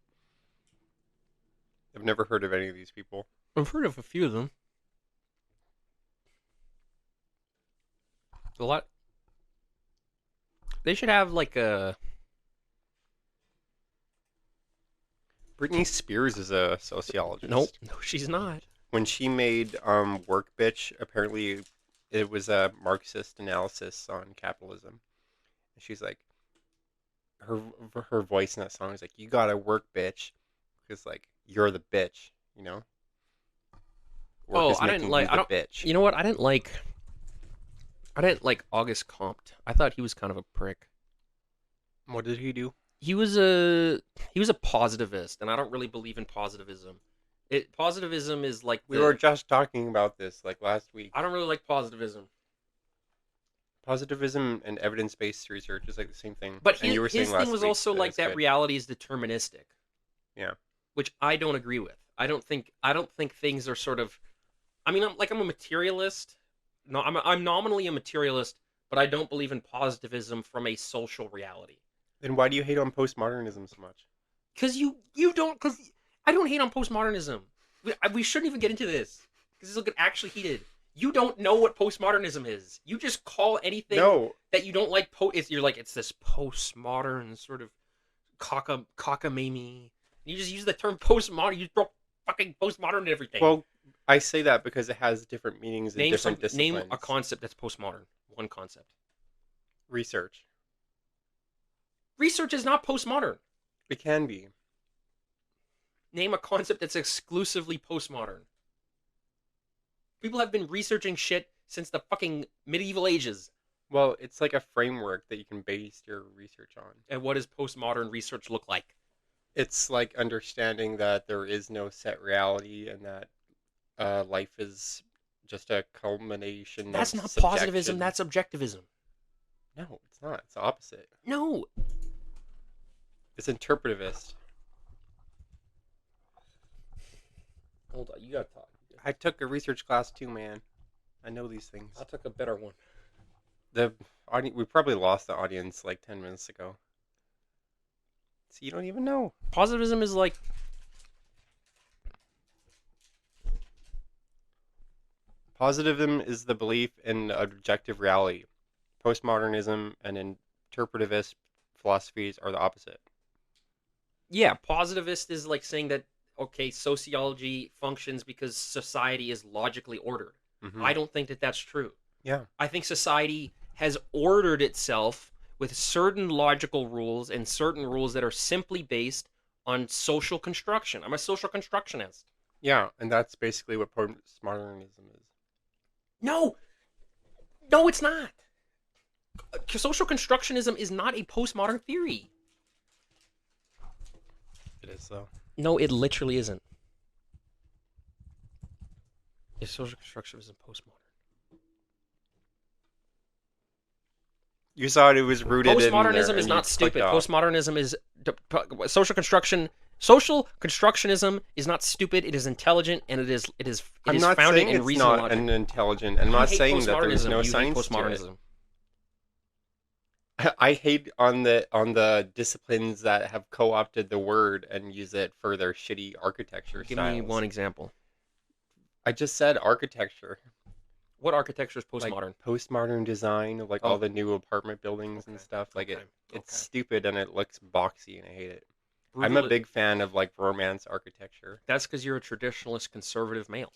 I've never heard of any of these people. I've heard of a few of them. A lot. They should have like a. Britney Spears is a sociologist. No, she's not. When she made Work Bitch, apparently it was a Marxist analysis on capitalism. And she's like, her her voice in that song is like, "You gotta work, bitch," because like you're the bitch, you know. Work Oh, is I didn't making you like. I the don't. bitch. You know what? I didn't like. I didn't like August Comte. I thought he was kind of a prick. What did he do? He was a he was a positivist, and I don't really believe in positivism. Positivism is like We were the just talking about this like last week. I don't really like positivism. Positivism and evidence-based research is like the same thing. But And you were saying his thing last was week also that like it's that good. reality is deterministic, Yeah. which I don't agree with. I don't think things are sort of. I mean, I'm a materialist. No, I'm nominally a materialist, but I don't believe in positivism from a social reality. Then why do you hate on postmodernism so much? Because you don't. Because I don't hate on postmodernism. We shouldn't even get into this because this will get actually heated. You don't know what postmodernism is. You just call anything No. that you don't like. You're like it's this postmodern sort of cockamamie. You just use the term postmodern. You throw fucking postmodern and everything. Well, I say that because it has different meanings in different Name disciplines. a concept that's postmodern. One concept. Research. Research is not postmodern. It can be. Name a concept that's exclusively postmodern. People have been researching shit since the fucking medieval ages. Well, it's like a framework that you can base your research on. And what does postmodern research look like? It's like understanding that there is no set reality and that life is just a culmination That's of not subjection. positivism, that's objectivism. No, it's not. It's the opposite. No. It's interpretivist. Hold on, you gotta talk. I took a research class too, man. I know these things. I took a better one. We probably lost the audience like 10 minutes ago. So you don't even know. Positivism is like Positivism is the belief in objective reality. Postmodernism and interpretivist philosophies are the opposite. yeah, positivist is like saying that okay, sociology functions because society is logically ordered. Mm-hmm. I don't think that that's true. Yeah. I think society has ordered itself with certain logical rules and certain rules that are simply based on social construction. I'm a social constructionist. Yeah, and that's basically what postmodernism is. No, no, it's not. Social constructionism is not a postmodern theory. It is, though. No, it literally isn't. Is social constructionism postmodern? You thought it was rooted in Postmodernism is not stupid. Postmodernism is social construction. Social constructionism is not stupid. It is intelligent, and it is I'm not founded saying in it's reason and not logic. unintelligent. I'm not saying that there's no You hate science to it. postmodernism. I hate on the disciplines that have co-opted the word and use it for their shitty architecture Give styles. me one example. I just said architecture. What architecture is postmodern? Like postmodern design of like all the new apartment buildings and stuff. Like it's stupid and it looks boxy and I hate it. I'm a big fan of like Romance architecture. That's because you're a traditionalist conservative male.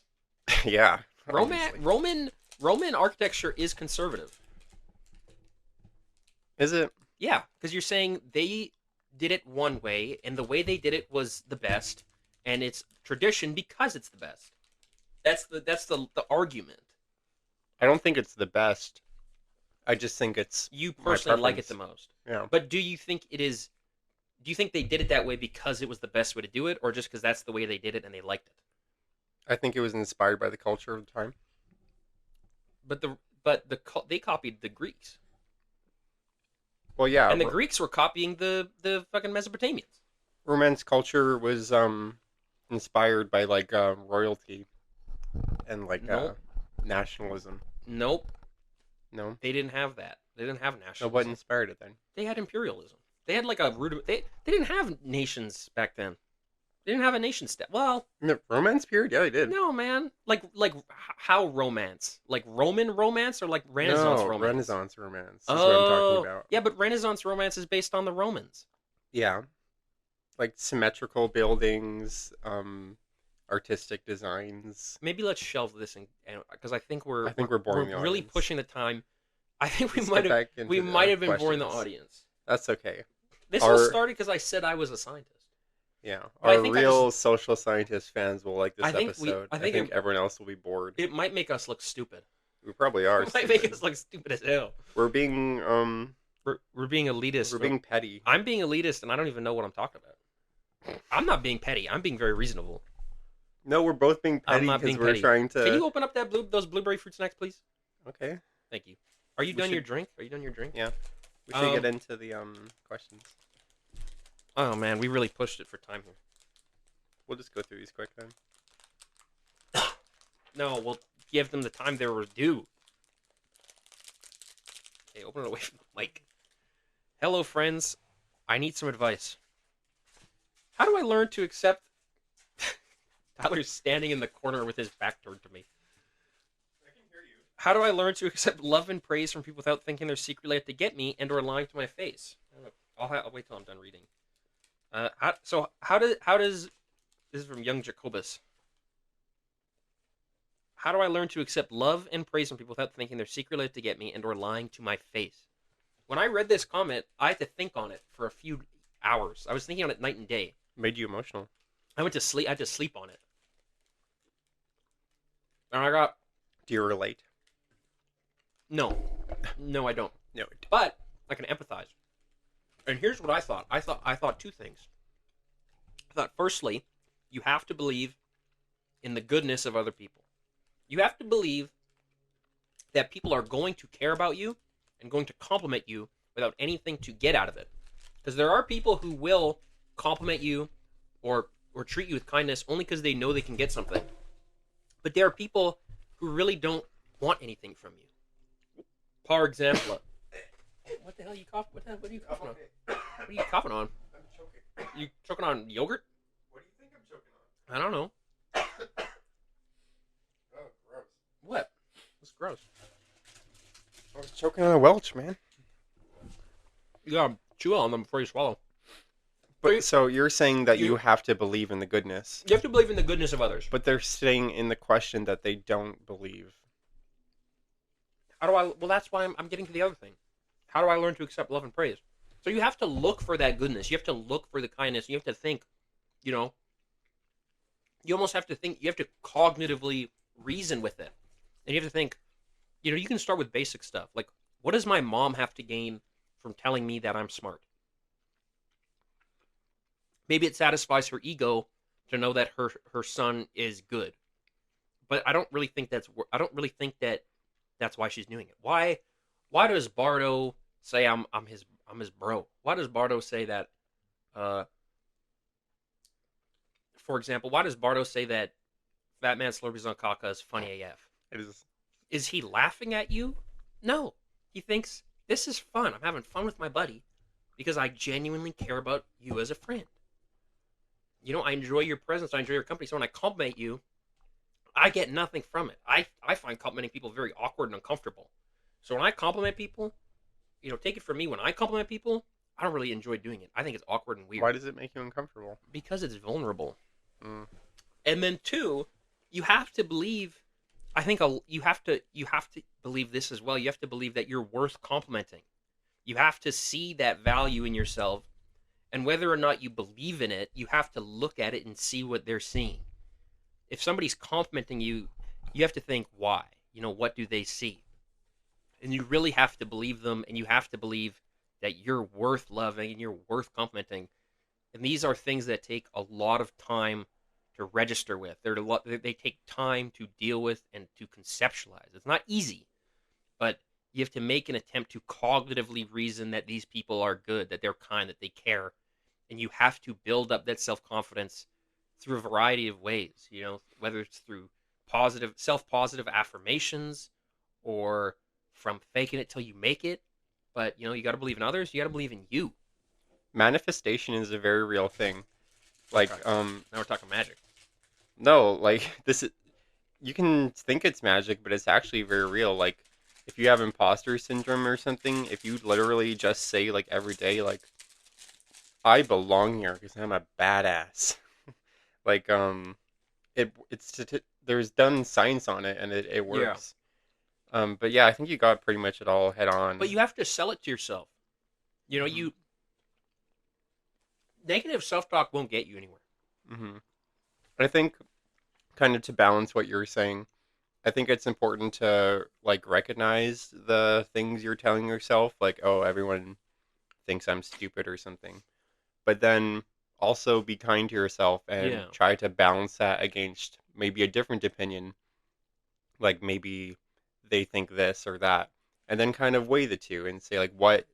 Yeah. Roman architecture is conservative. Is it? Yeah, because you're saying they did it one way, and the way they did it was the best, and it's tradition because it's the best. That's the argument. I don't think it's the best. I just think it's you personally like it the most. Yeah. But do you think it is? Do you think they did it that way because it was the best way to do it, or just because that's the way they did it and they liked it? I think it was inspired by the culture of the time. But they copied the Greeks. Well, yeah. And the Greeks were copying the fucking Mesopotamians. Romance culture was inspired by like royalty and like nationalism. Nope. No. They didn't have that. They didn't have nationalism. So what inspired it then? They had imperialism. They had like a rudiment. They didn't have nations back then. They didn't have a nation state. Well, in the Romance period, yeah, they did. No, man. Like how romance? Like Roman romance or like Renaissance romance? Renaissance romance. That's what I'm talking about. Yeah, but Renaissance romance is based on the Romans. Yeah, like symmetrical buildings, artistic designs. Maybe let's shelve this because I think we're boring the really audience. pushing the time. I think we Let's might get have back into been boring the questions. audience. That's okay. This was Our started because I said I was a scientist. yeah, But I our think real social scientist fans will like this I think we. episode. I I think think everyone else will be bored. it might make us look stupid. We probably are It might make stupid. us look stupid as hell. We're being We're being elitist. we're being petty. I'm being elitist, and I don't even know what I'm talking about. I'm not being petty. I'm being very reasonable. No, we're both being I'm petty not because being we're petty. trying to. Can you open up those blueberry fruit snacks, please? Okay. Thank you. Are you We done your should- drink? Are you done your drink? Yeah. We should get into the questions. Oh man, we really pushed it for time here. We'll just go through these quick then. No, we'll give them the time they were due. Okay, open it away from the mic. Hello, friends. I need some advice. How do I learn to accept... Tyler's standing in the corner with his back turned to me. I can hear you. How do I learn to accept love and praise from people without thinking they're secretly out to get me and or lying to my face? I'll wait till I'm done reading. How does... This is from Young Jacobus. How do I learn to accept love and praise from people without thinking they're secretly out to get me and or lying to my face? When I read this comment, I had to think on it for a few hours. I was thinking on it night and day. Made you emotional. I went to sleep. I had to sleep on it. And I got... Do you relate? No. No, I don't. No. But I can empathize. And here's what I thought. I thought two things. I thought, firstly, you have to believe in the goodness of other people. You have to believe that people are going to care about you and going to compliment you without anything to get out of it. Because there are people who will compliment you or treat you with kindness only because they know they can get something. But there are people who really don't want anything from you. For example, what the hell are you coughing? What are you coughing on? What are you coughing on? I'm choking. You choking on yogurt? What do you think I'm choking on? I don't know. Oh, gross. What? That's gross. I was choking on a Welch, man. You gotta chew on them before you swallow. But so you're saying that you you- have to believe in the goodness, You have to believe in the goodness of others. but they're saying in the question that they don't believe. How do I? Well, that's why I'm getting to the other thing. How do I learn to accept love and praise? So you have to look for that goodness. You have to look for the kindness. You have to think, you know, you almost have to think, you have to cognitively reason with it. And you have to think, you know, you can start with basic stuff. Like, what does my mom have to gain from telling me that I'm smart? Maybe it satisfies her ego to know that her son is good. But I don't really think that's why she's doing it. Why does Bardo say I'm his bro? Why does Bardo say that for example, why does Bardo say that Fat Man Slurpees on Caca is funny AF? It is. Is he laughing at you? No. He thinks this is fun. I'm having fun with my buddy because I genuinely care about you as a friend. You know, I enjoy your presence, I enjoy your company. So when I compliment you, I get nothing from it. I find complimenting people very awkward and uncomfortable. So when I compliment people, you know, take it from me, when I compliment people, I don't really enjoy doing it. I think it's awkward and weird. Why does it make you uncomfortable? Because it's vulnerable. Mm. And then two, you have to believe, I think you have to believe this as well. You have to believe that you're worth complimenting. You have to see that value in yourself. And whether or not you believe in it, you have to look at it and see what they're seeing. If somebody's complimenting you, you have to think, why? You know, what do they see? And you really have to believe them, and you have to believe that you're worth loving and you're worth complimenting. And these are things that take a lot of time to register with. They take time to deal with and to conceptualize. It's not easy, but you have to make an attempt to cognitively reason that these people are good, that they're kind, that they care. And you have to build up that self-confidence through a variety of ways, you know, whether it's through self-positive affirmations or from faking it till you make it. But, you know, you got to believe in others. You got to believe in you. Manifestation is a very real thing. Like, Now we're talking magic. no, like this is. You can think it's magic, but it's actually very real. Like, if you have imposter syndrome or something, if you literally just say like every day, like, I belong here because I'm a badass. Like, there's done science on it and it works. But yeah, I think you got pretty much it all head on. But you have to sell it to yourself. You know, Negative self-talk won't get you anywhere. Hmm. I think kind of to balance what you're saying, I think it's important to like recognize the things you're telling yourself, like, oh, everyone thinks I'm stupid or something. But then also be kind to yourself and Yeah. try to balance that against maybe a different opinion, like maybe they think this or that, and then kind of weigh the two and say like what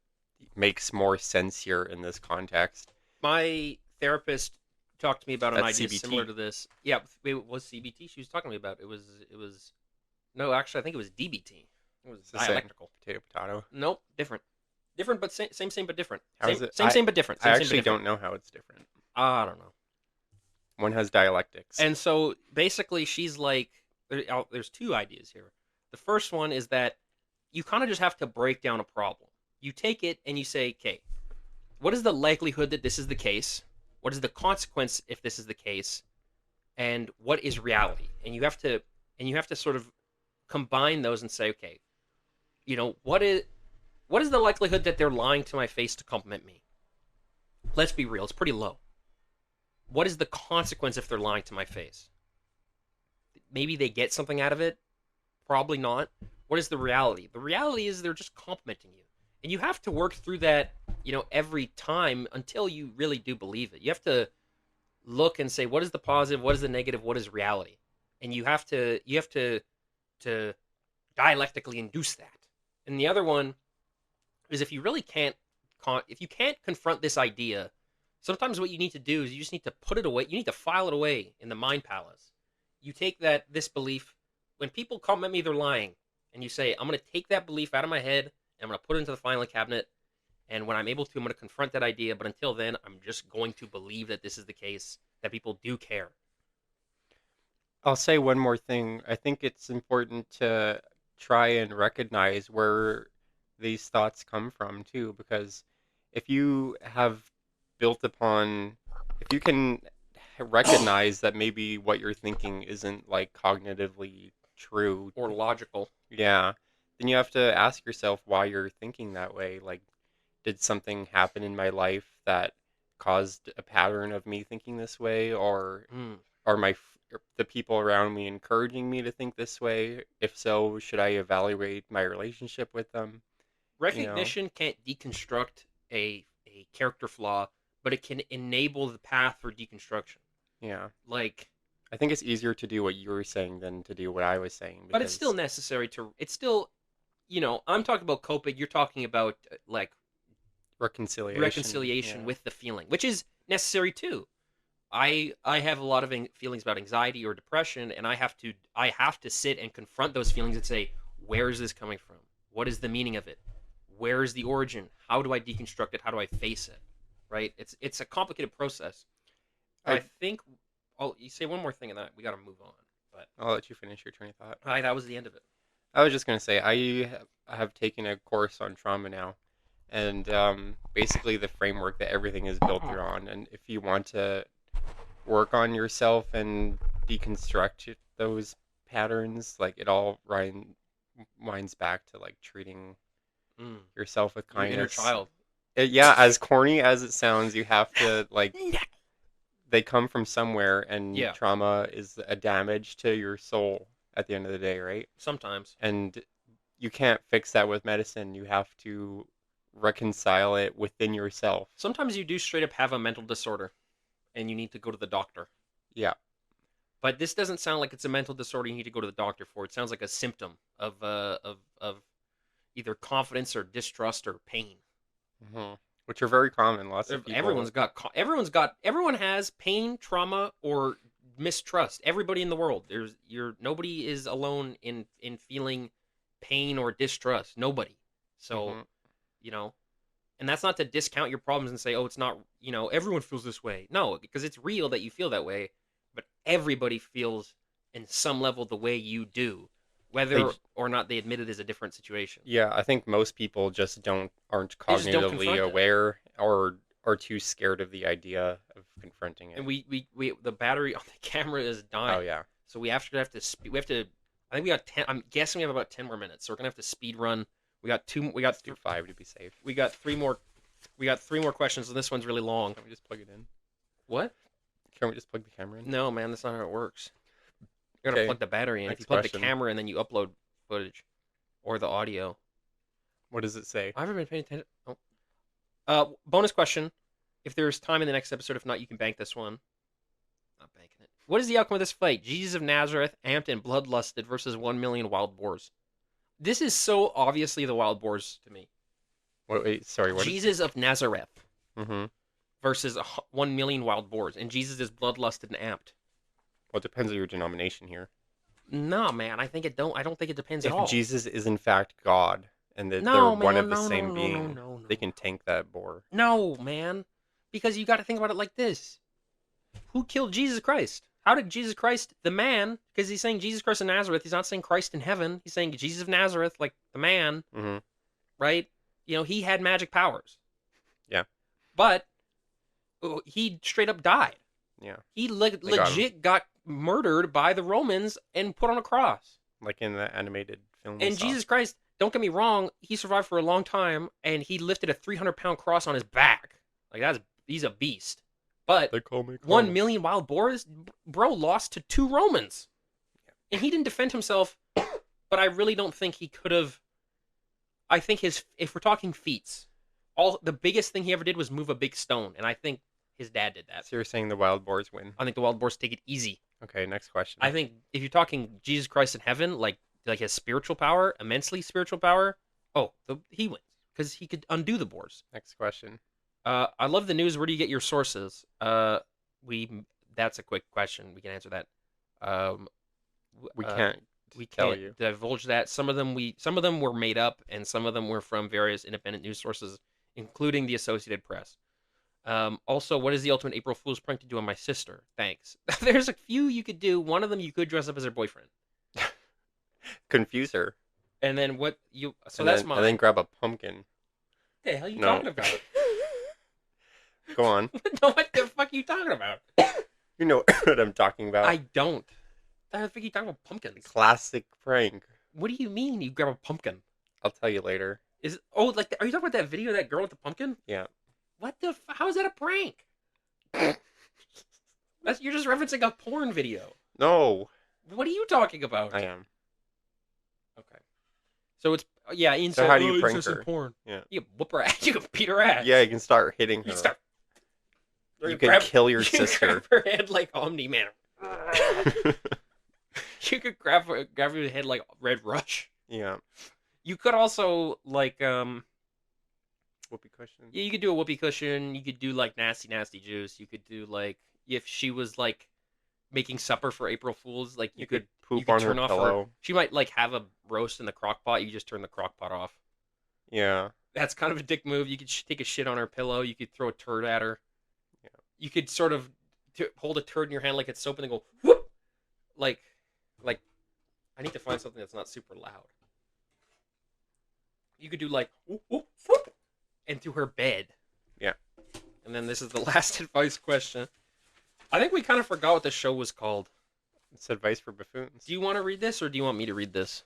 makes more sense here in this context. My therapist talked to me about an That's idea similar CBT. to this. Yeah, it was CBT she was talking to me about. It was no, actually I think it was DBT. It was It's the same. dialectical. Potato, potato. Nope, different. Different but same but different. How is it? Same but different. I Same but actually different. don't know how it's different. I don't know. One has dialectics. And so basically she's like there's two ideas here. The first one is that you kind of just have to break down a problem. You take it and you say, "Okay, what is the likelihood that this is the case? What is the consequence if this is the case? And what is reality?" And you have to sort of combine those and say, "Okay, what is the likelihood that they're lying to my face to compliment me? Let's be real, it's pretty low. What is the consequence if they're lying to my face? Maybe they get something out of it, probably not. What is the reality? The reality is they're just complimenting you. And you have to work through that, every time until you really do believe it. You have to look and say, what is the positive, what is the negative, what is reality? And you have to dialectically induce that. And the other one is if you really can't if you can't confront this idea, sometimes what you need to do is you just need to put it away. You need to file it away in the mind palace. You take this belief, when people compliment me they're lying, and you say, I'm going to take that belief out of my head and I'm going to put it into the filing cabinet, and when I'm able to, I'm going to confront that idea, but until then I'm just going to believe that this is the case, that people do care. I'll say one more thing. I think it's important to try and recognize where these thoughts come from too, because if you have built upon, if you can recognize that maybe what you're thinking isn't like cognitively true, Or logical. yeah, then you have to ask yourself why you're thinking that way. Like, did something happen in my life that caused a pattern of me thinking this way, or Mm. are the people around me encouraging me to think this way? If so, should I evaluate my relationship with them? You know? Recognition can't deconstruct a character flaw, but it can enable the path for deconstruction. Yeah. Like, I think it's easier to do what you were saying than to do what I was saying but it's still because necessary to. It's still, I'm talking about coping. You're talking about like reconciliation. reconciliation Yeah. with the feeling, which is necessary too. I have a lot of feelings about anxiety or depression, and I have to sit and confront those feelings and say, where is this coming from? What is the meaning of it? Where is the origin? How do I deconstruct it? How do I face it? Right? It's a complicated process. But I I think you say one more thing, and that we got to move on. But I'll let you finish your train of thought. that was the end of it. I was just gonna say I have taken a course on trauma now, and basically the framework that everything is built around. And if you want to work on yourself and deconstruct those patterns, like it all winds back to like treating Mm. yourself with Your inner kindness. child. Yeah, as corny as it sounds, you have to like they come from somewhere, and Yeah. trauma is a damage to your soul at the end of the day, right? Sometimes. And you can't fix that with medicine. You have to reconcile it within yourself. Sometimes you do straight up have a mental disorder, and you need to go to the doctor. Yeah. But this doesn't sound like it's a mental disorder you need to go to the doctor for. It sounds like a symptom of either confidence or distrust or pain. Hmm. Which are very common. Lots of people. Everyone has pain, trauma, or mistrust. Everybody in the world. Nobody is alone in feeling pain or distrust. Nobody. So, Hmm. you know, and that's not to discount your problems and say, oh, it's not, everyone feels this way. No, because it's real that you feel that way, but everybody feels in some level the way you do. They, Whether or not they admit it is a different situation. yeah, I think most people just aren't They just don't cognitively confront it. aware or are too scared of the idea of confronting it. And we the battery on the camera is Oh dying. yeah. So I think we got 10. I'm guessing we have about 10 more minutes. So we're gonna have to speed run. We got two. Let's do 5 to be safe. We got three more We got 3 more questions, and this one's really long. Can we just plug it in? What? Can't we just plug the camera in? No, man, that's not how it works. You gotta Okay, plug the battery in. If next you plug question. the camera in, then you upload footage or the audio. What does it say? I haven't been paying attention. Oh. Bonus question: if there's time in the next episode, if not, you can bank this one. Not banking it. What is the outcome of this fight? Jesus of Nazareth, amped and bloodlusted versus 1 million wild boars. This is so obviously the wild boars to me. Wait, sorry. What? Jesus of Nazareth Mm-hmm. versus 1 million wild boars, and Jesus is bloodlusted and amped. Well, it depends on your denomination here. No, man, I don't think it depends at all. If Jesus is in fact God and that No, they're one man, of the no, same no, no, being, no, no. they can tank that boar. No, man, because you got to think about it like this: who killed Jesus Christ? How did Jesus Christ, the man, because he's saying Jesus Christ of Nazareth, he's not saying Christ in heaven. He's saying Jesus of Nazareth, like the man, Mm-hmm. right? You know, he had magic powers. Yeah. But he straight up died. Yeah. He got legit got murdered by the Romans and put on a cross. Like in the animated film. And Jesus Christ, don't get me wrong, he survived for a long time, and he lifted a 300-pound cross on his back. Like, he's a beast. But They call me 1 million wild boars, bro, lost to 2 Romans. And he didn't defend himself, but I really don't think he could have. I think if we're talking feats, the biggest thing he ever did was move a big stone, and I think his dad did that. So you're saying the wild boars win? I think the wild boars take it easy. Okay, next question. I think if you're talking Jesus Christ in heaven, like his spiritual power, immensely spiritual power, he wins because he could undo the boars. Next question. I love the news. Where do you get your sources? That's a quick question. We can answer that. We can't We tell can't you. divulge that. Some of them were made up, and some of them were from various independent news sources, including the Associated Press. Also, what is the ultimate April Fool's prank to do on my sister? Thanks. There's a few you could do. One of them, you could dress up as her boyfriend, Confuse her. and then what you? So And that's then, mine. And then grab a pumpkin. What the hell are you No. talking about? Go on. No, what the fuck are you talking about? You know what I'm talking about. I don't. The fuck are you talking about pumpkins? Classic prank. What do you mean you grab a pumpkin? I'll tell you later. Are you talking about that video of that girl with the pumpkin? Yeah. What the? How is that a prank? You're just referencing a porn video. No. What are you talking about? I am. Okay. So it's incest. So how do you prank incest and her? porn. Yeah. You can whoop her ass. You can beat her ass. Yeah, you can start hitting her. You start. You can kill your you can sister. grab her head like Omni Man. You could grab her head like Red Rush. Yeah. You could also like Whoopee cushion. Yeah, you could do a whoopee cushion. You could do like nasty juice. You could do like if she was like making supper for April Fools, like you could poop on her turn off pillow. She might like have a roast in the crock pot. You just turn the crock pot off. Yeah. That's kind of a dick move. You could take a shit on her pillow. You could throw a turd at her. Yeah. You could sort of hold a turd in your hand like it's soap and then go whoop. Like I need to find something that's not super loud. You could do like whoop, whoop, whoop, into her bed. Yeah. And then this is the last advice question. I think we kind of forgot what the show was called. It's advice for buffoons. Do you want to read this or do you want me to read this?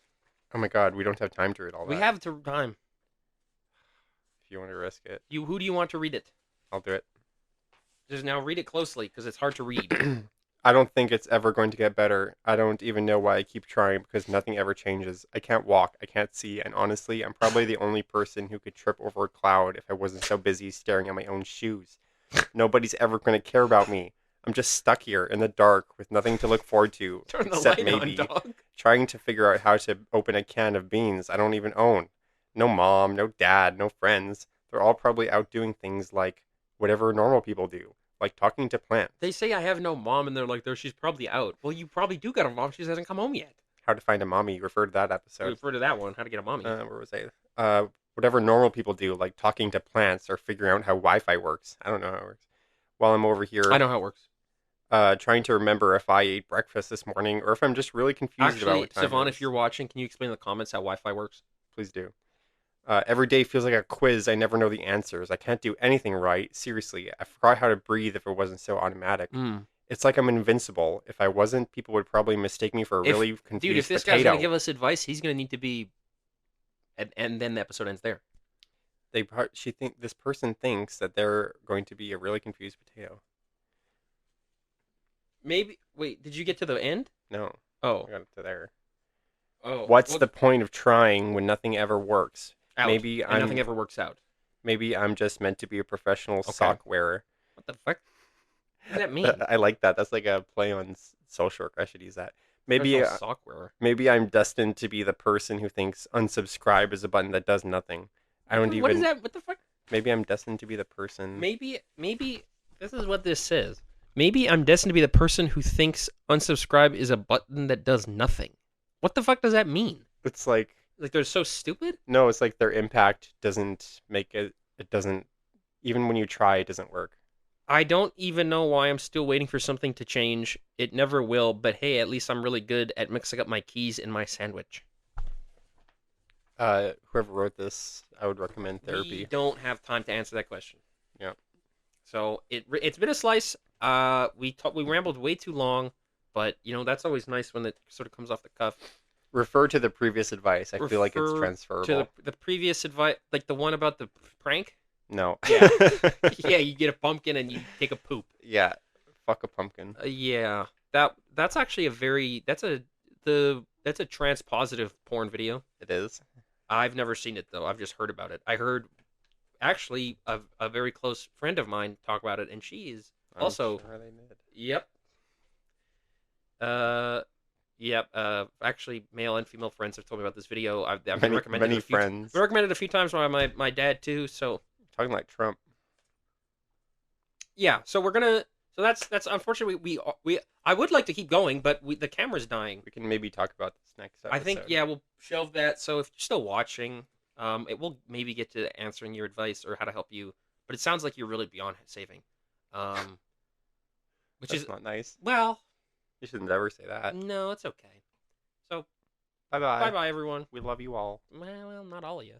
Oh my god, we don't have time to read all that. We have time. If you want to risk it. Who do you want to read it? I'll do it. Just now read it closely because it's hard to read. I don't think it's ever going to get better. I don't even know why I keep trying because nothing ever changes. I can't walk, I can't see, and honestly, I'm probably the only person who could trip over a cloud if I wasn't so busy staring at my own shoes. Nobody's ever going to care about me. I'm just stuck here in the dark with nothing to look forward to, Turn the except light maybe on, dog. trying to figure out how to open a can of beans I don't even own. No mom, no dad, no friends. They're all probably out doing things like whatever normal people do. Like talking to plants. They say I have no mom, and they're like, she's probably out. Well, you probably do got a mom. She hasn't come home yet. How to find a mommy. Refer to that episode. Refer to that one. How to get a mommy. Where was I? Whatever normal people do, like talking to plants or figuring out how Wi-Fi works. I don't know how it works. While I'm over here, I know how it works. Trying to remember if I ate breakfast this morning or if I'm just really confused about what time Savon, it is. if you're watching, can you explain in the comments how Wi-Fi works? Please do. Every day feels like a quiz. I never know the answers. I can't do anything right. Seriously, I forgot how to breathe if it wasn't so automatic. It's like I'm invincible. If I wasn't, people would probably mistake me for a really confused Dude, if this potato. guy's going to give us advice, he's going to need to be... And then the episode ends there. this person thinks that they're going to be a really confused potato. Maybe. Wait, did you get to the end? No, Oh. I got it to there. Oh. What's Well, the point of trying when nothing ever works? out. And nothing ever works out. Maybe I'm just meant to be a professional Okay. sock wearer. What the fuck? What does that mean? I like that. That's like a play on social work. I should use that. Maybe Professional sock wearer. maybe I'm destined to be the person who thinks unsubscribe is a button that does nothing. I don't even. What is that? What the fuck? Maybe I'm destined to be the person. Maybe this is what this says. Maybe I'm destined to be the person who thinks unsubscribe is a button that does nothing. What the fuck does that mean? It's like They're so stupid? no, it's like their impact doesn't make it. It doesn't. Even when you try, it doesn't work. I don't even know why I'm still waiting for something to change. It never will, but hey, at least I'm really good at mixing up my keys in my sandwich. Whoever wrote this, I would recommend therapy. We don't have time to answer that question. Yeah. So it's been a slice. We rambled way too long, but that's always nice when it sort of comes off the cuff. Refer to the previous advice. I feel like it's Refer transferable. To the previous advice, like the one about the prank. No. Yeah. Yeah, you get a pumpkin and you take a poop. Yeah. Fuck a pumpkin. Yeah. That's actually that's a trans-positive porn video. It is. I've never seen it though. I've just heard about it. I heard actually a very close friend of mine talk about it, and she is also. Sure they did. Yep. Yep. Actually, male and female friends have told me about this video. I've been recommended many it a few friends. been recommended a few times by my dad too. So Talking like Trump. yeah. So we're gonna. So that's unfortunately we I would like to keep going, but the camera's dying. We can maybe talk about this next episode. I think we'll shelve that. So if you're still watching, it will maybe get to answering your advice or how to help you. But it sounds like you're really beyond saving, which That's is not nice. well. You shouldn't ever say that. No, it's okay. So Bye bye. bye bye everyone. We love you all. Well, not all of you.